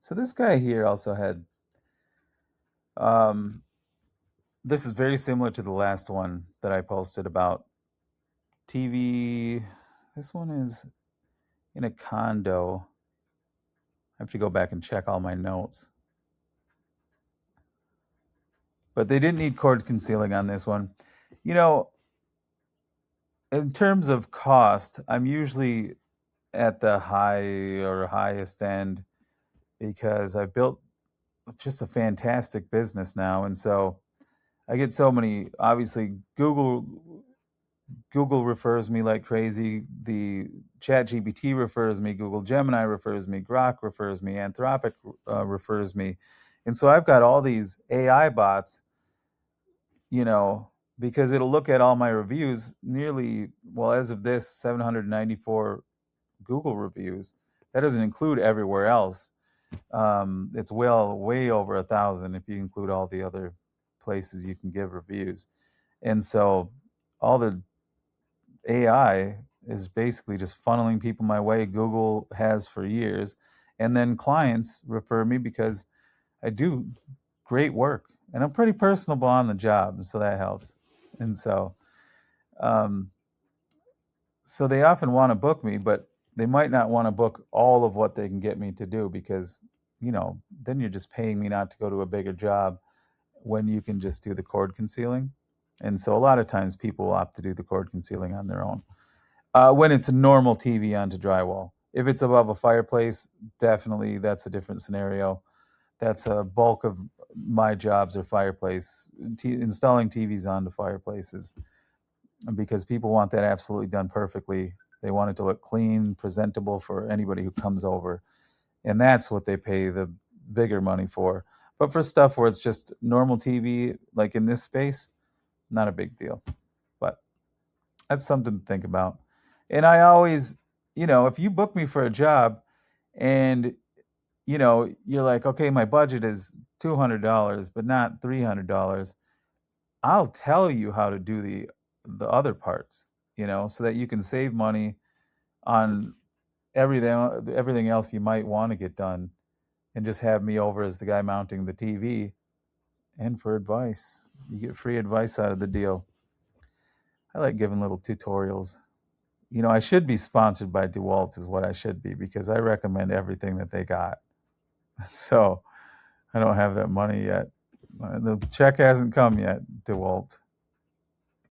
So this guy here also had, um, this is very similar to the last one that I posted about TV. This one is in a condo. I have to go back and check all my notes. But they didn't need cord concealing on this one. You know, in terms of cost, I'm usually at the high or highest end because I built just a fantastic business now. And so I get so many, obviously, Google refers me like crazy. The ChatGPT refers me. Google Gemini refers me. Grok refers me. Anthropic refers me. And so I've got all these AI bots, you know, because it'll look at all my reviews, nearly, well, as of this, 794 Google reviews. That doesn't include everywhere else. It's way over 1,000 if you include all the other places you can give reviews. And so all the AI is basically just funneling people my way. Google has for years. And then clients refer me because I do great work and I'm pretty personable on the job. So that helps. And um, so they often want to book me, but they might not want to book all of what they can get me to do because, then you're just paying me not to go to a bigger job when you can just do the cord concealing. And so a lot of times people opt to do the cord concealing on their own. When it's a normal TV onto drywall. If it's above a fireplace, definitely that's a different scenario. That's a bulk of my jobs are fireplace, installing TVs onto fireplaces because people want that absolutely done perfectly. They want it to look clean, presentable for anybody who comes over. And that's what they pay the bigger money for. But for stuff where it's just normal TV, like in this space, not a big deal. But that's something to think about. And I always, if you book me for a job and, you're like, okay, my budget is $200, but not $300, I'll tell you how to do the other parts, so that you can save money on everything else you might want to get done and just have me over as the guy mounting the TV. And for advice, you get free advice out of the deal. I like giving little tutorials. I should be sponsored by DeWalt is what I should be because I recommend everything that they got. So I don't have that money yet. The check hasn't come yet, DeWalt.